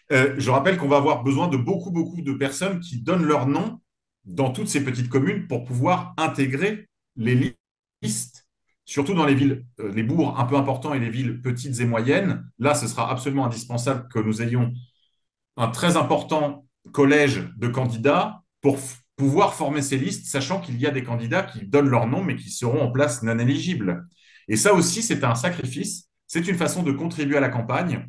Je rappelle qu'on va avoir besoin de beaucoup de personnes qui donnent leur nom dans toutes ces petites communes pour pouvoir intégrer les listes, surtout dans les villes, les bourgs un peu importants et les villes petites et moyennes. Là, ce sera absolument indispensable que nous ayons un très important collège de candidats pour pouvoir former ces listes, sachant qu'il y a des candidats qui donnent leur nom, mais qui seront en place non éligibles. Et ça aussi, c'est un sacrifice. C'est une façon de contribuer à la campagne,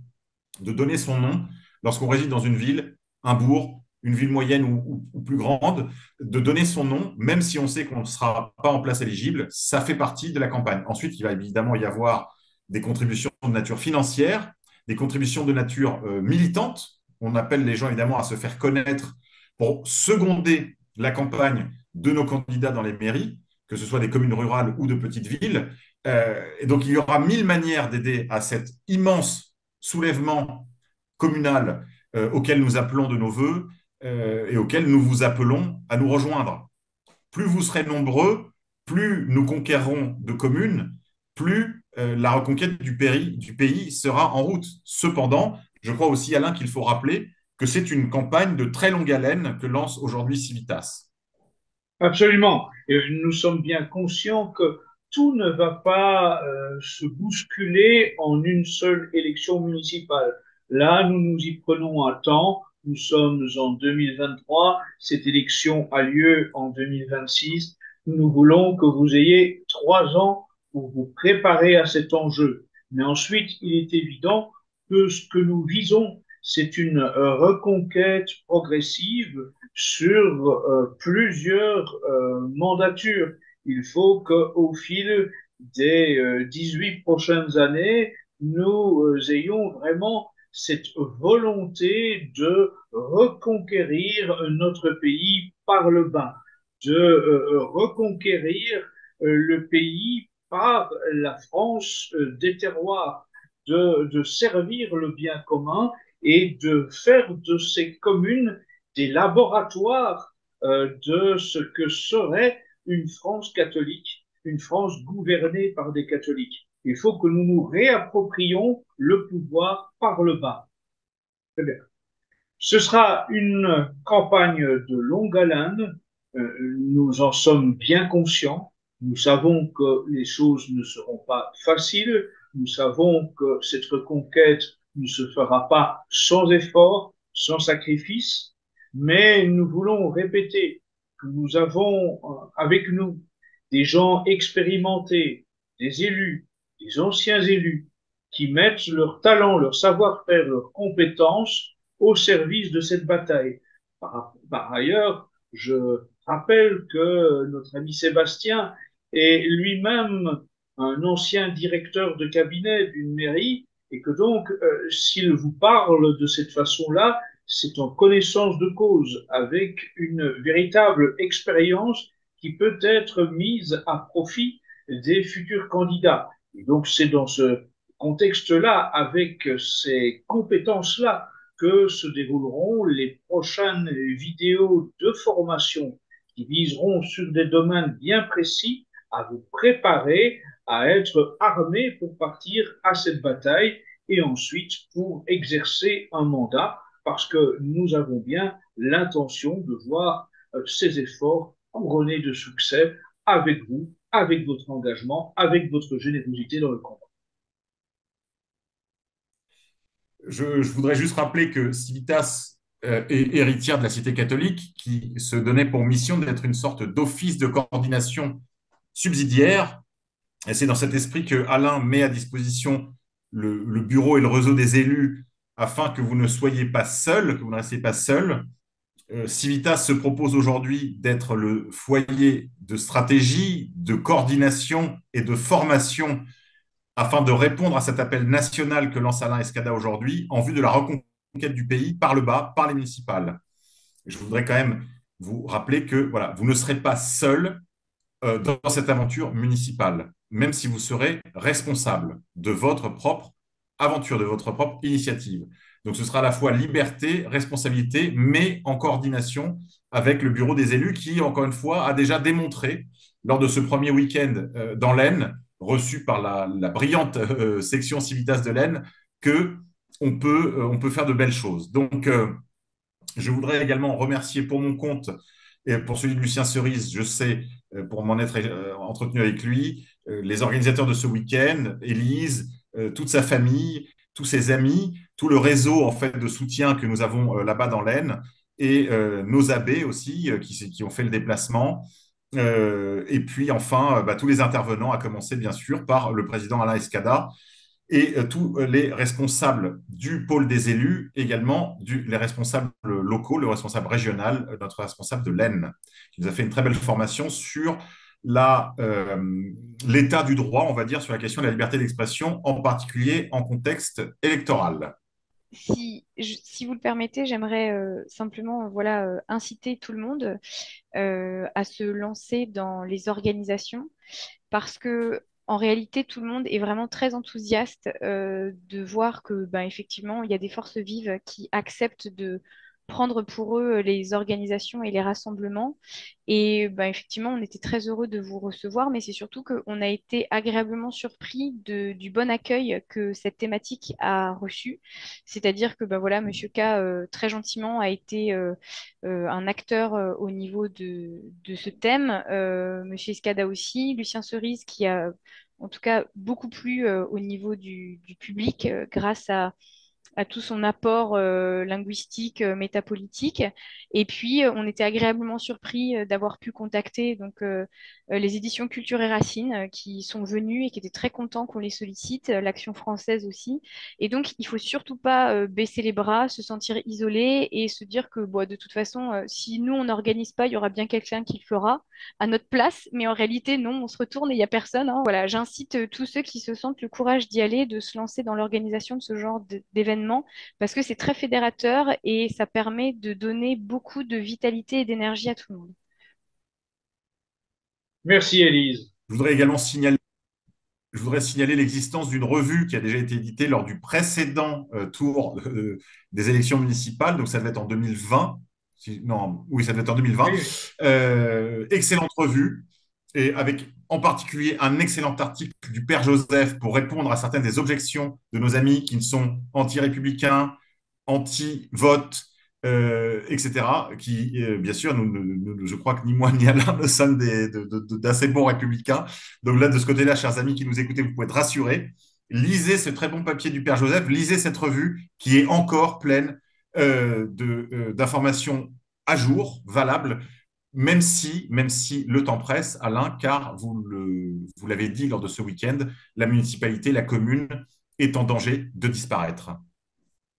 de donner son nom lorsqu'on réside dans une ville, un bourg, une ville moyenne ou plus grande, de donner son nom, même si on sait qu'on ne sera pas en place éligible, ça fait partie de la campagne. Ensuite, il va évidemment y avoir des contributions de nature financière, des contributions de nature militante. On appelle les gens évidemment à se faire connaître pour seconder la campagne de nos candidats dans les mairies, que ce soit des communes rurales ou de petites villes. Et donc, il y aura 1000 manières d'aider à cet immense soulèvement communal auquel nous appelons de nos voeux et auquel nous vous appelons à nous rejoindre. Plus vous serez nombreux, plus nous conquérons de communes, plus la reconquête du pays sera en route. Cependant, je crois aussi, Alain, qu'il faut rappeler que c'est une campagne de très longue haleine que lance aujourd'hui Civitas. Absolument. Et nous sommes bien conscients que tout ne va pas se bousculer en une seule élection municipale. Là, nous nous y prenons un temps. Nous sommes en 2023. Cette élection a lieu en 2026. Nous voulons que vous ayez 3 ans pour vous préparer à cet enjeu. Mais ensuite, il est évident que ce que nous visons, c'est une reconquête progressive sur plusieurs mandatures. Il faut qu'au fil des 18 prochaines années, nous ayons vraiment cette volonté de reconquérir notre pays par le bas, de reconquérir le pays par la France des terroirs, de servir le bien commun et de faire de ces communes des laboratoires de ce que serait une France catholique, une France gouvernée par des catholiques. Il faut que nous nous réapproprions le pouvoir par le bas. Très bien. Ce sera une campagne de longue haleine. Nous en sommes bien conscients. Nous savons que les choses ne seront pas faciles. Nous savons que cette reconquête ne se fera pas sans effort, sans sacrifice. Mais nous voulons répéter que nous avons avec nous des gens expérimentés, des élus, des anciens élus, qui mettent leur talent, leur savoir-faire, leurs compétences au service de cette bataille. Par ailleurs, je rappelle que notre ami Sébastien est lui-même un ancien directeur de cabinet d'une mairie et que donc, s'il vous parle de cette façon-là, c'est en connaissance de cause, avec une véritable expérience qui peut être mise à profit des futurs candidats. Et donc, c'est dans ce contexte-là, avec ces compétences-là, que se dérouleront les prochaines vidéos de formation qui viseront sur des domaines bien précis à vous préparer à être armé pour partir à cette bataille et ensuite pour exercer un mandat parce que nous avons bien l'intention de voir ces efforts couronnés de succès avec vous, avec votre engagement, avec votre générosité dans le combat. Je voudrais juste rappeler que Civitas est héritière de la Cité catholique qui se donnait pour mission d'être une sorte d'office de coordination subsidiaire. Et c'est dans cet esprit que Alain met à disposition le bureau et le réseau des élus afin que vous ne soyez pas seul, que vous ne restiez pas seul. Civitas se propose aujourd'hui d'être le foyer de stratégie, de coordination et de formation afin de répondre à cet appel national que lance Alain Escada aujourd'hui en vue de la reconquête du pays par le bas, par les municipales. Je voudrais quand même vous rappeler que voilà, vous ne serez pas seul dans cette aventure municipale, même si vous serez responsable de votre propre aventure, de votre propre initiative. Donc ce sera à la fois liberté, responsabilité, mais en coordination avec le bureau des élus qui, encore une fois, a déjà démontré lors de ce premier week-end dans l'Aisne, reçu par la brillante section Civitas de l'Aisne, que on peut faire de belles choses. Donc, je voudrais également remercier pour mon compte et pour celui de Lucien Cerise, je sais, pour m'en être entretenu avec lui, les organisateurs de ce week-end, Élise, toute sa famille, tous ses amis, tout le réseau en fait de soutien que nous avons là-bas dans l'Aisne et nos abbés aussi qui ont fait le déplacement. Et puis enfin, tous les intervenants, à commencer bien sûr par le président Alain Escada, et tous les responsables du pôle des élus, également les responsables locaux, le responsable régional, notre responsable de l'Aisne, qui nous a fait une très belle formation sur l'état du droit, on va dire, sur la question de la liberté d'expression, en particulier en contexte électoral. Si vous le permettez, j'aimerais simplement voilà, inciter tout le monde à se lancer dans les organisations parce que en réalité, tout le monde est vraiment très enthousiaste de voir que, ben, effectivement, il y a des forces vives qui acceptent de prendre pour eux les organisations et les rassemblements. Et ben, effectivement, on était très heureux de vous recevoir, mais c'est surtout qu'on a été agréablement surpris du bon accueil que cette thématique a reçu. C'est-à-dire que ben, voilà, Monsieur K, très gentiment, a été un acteur au niveau de ce thème. Monsieur Escada aussi, Lucien Cerise qui a en tout cas beaucoup plu au niveau du public grâce à tout son apport linguistique, métapolitique. Et puis, on était agréablement surpris d'avoir pu contacter les éditions Culture et Racines qui sont venues et qui étaient très contents qu'on les sollicite, l'Action française aussi. Et donc, il faut surtout pas baisser les bras, se sentir isolé et se dire que bon, de toute façon, si nous, on n'organise pas, il y aura bien quelqu'un qui le fera à notre place. Mais en réalité, non, on se retourne et il n'y a personne, hein. Voilà, j'incite tous ceux qui se sentent le courage d'y aller, de se lancer dans l'organisation de ce genre d'événements, parce que c'est très fédérateur et ça permet de donner beaucoup de vitalité et d'énergie à tout le monde. Merci, Élise. Je voudrais également signaler Je voudrais signaler l'existence d'une revue qui a déjà été éditée lors du précédent tour des élections municipales. Donc, ça devait être en 2020. Non, oui, ça devait être en 2020. Oui, oui. Excellente revue, et avec en particulier un excellent article du Père Joseph pour répondre à certaines des objections de nos amis qui ne sont anti-républicains, anti-vote, etc., qui, bien sûr, je crois que ni moi ni Alain ne sommes d'assez bons républicains. Donc là, de ce côté-là, chers amis qui nous écoutez, vous pouvez être rassurés. Lisez ce très bon papier du Père Joseph, lisez cette revue qui est encore pleine d'informations à jour, valables, même si le temps presse, Alain, car vous l'avez dit lors de ce week-end, la municipalité, la commune est en danger de disparaître.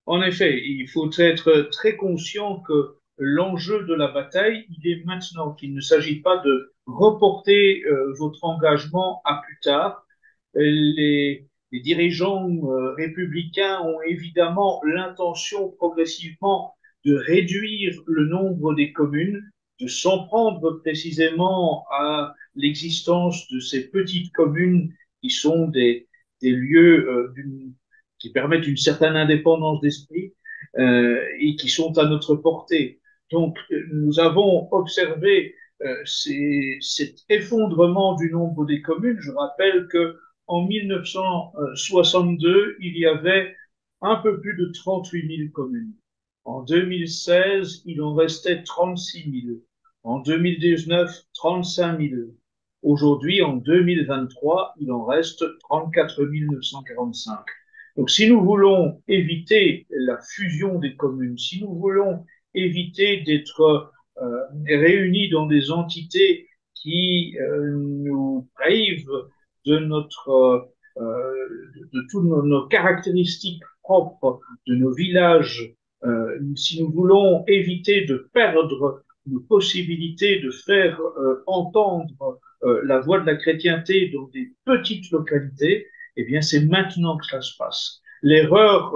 En effet, il faut être très conscient que l'enjeu de la bataille, il est maintenant, qu'il ne s'agit pas de reporter votre engagement à plus tard. Les dirigeants républicains ont évidemment l'intention progressivement de réduire le nombre des communes, de s'en prendre précisément à l'existence de ces petites communes qui sont des lieux qui permettent une certaine indépendance d'esprit et qui sont à notre portée. Donc, nous avons observé cet effondrement du nombre des communes. Je rappelle que en 1962, il y avait un peu plus de 38 000 communes. En 2016, il en restait 36 000. En 2019, 35 000. Aujourd'hui, en 2023, il en reste 34 945. Donc, si nous voulons éviter la fusion des communes, si nous voulons éviter d'être réunis dans des entités qui nous privent de de toutes nos caractéristiques propres de nos villages, si nous voulons éviter de perdre nos possibilités de faire entendre la voix de la chrétienté dans des petites localités, eh bien, c'est maintenant que ça se passe. L'erreur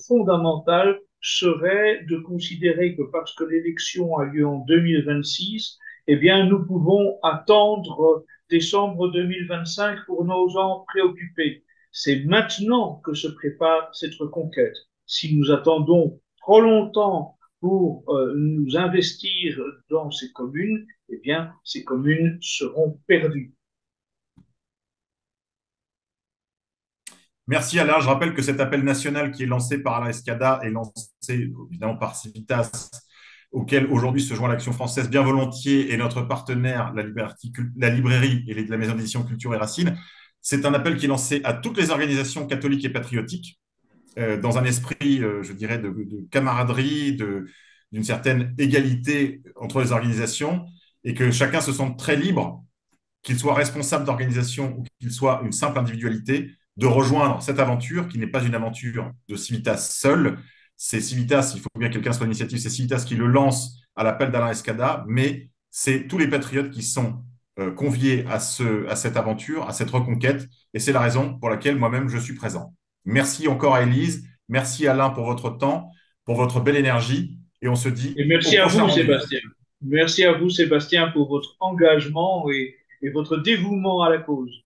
fondamentale serait de considérer que parce que l'élection a lieu en 2026, eh bien, nous pouvons attendre décembre 2025 pour nous en préoccuper. C'est maintenant que se prépare cette reconquête. Si nous attendons trop longtemps pour nous investir dans ces communes, eh bien, ces communes seront perdues. Merci Alain. Je rappelle que cet appel national qui est lancé par Alain Escada est lancé évidemment par Civitas, auquel aujourd'hui se joint l'Action française bien volontiers et notre partenaire, la librairie et la maison d'édition Culture et Racines. C'est un appel qui est lancé à toutes les organisations catholiques et patriotiques dans un esprit, je dirais, de camaraderie, d'une certaine égalité entre les organisations et que chacun se sente très libre, qu'il soit responsable d'organisation ou qu'il soit une simple individualité, de rejoindre cette aventure qui n'est pas une aventure de Civitas seul. C'est Civitas, il faut bien que quelqu'un soit l'initiative, c'est Civitas qui le lance à l'appel d'Alain Escada, mais c'est tous les patriotes qui sont conviés à cette aventure, à cette reconquête, et c'est la raison pour laquelle moi-même je suis présent. Merci encore à Élise, merci Alain pour votre temps, pour votre belle énergie, et on se dit Et au merci à prochain vous, rendez-vous. Sébastien. Merci à vous, Sébastien, pour votre engagement et votre dévouement à la cause.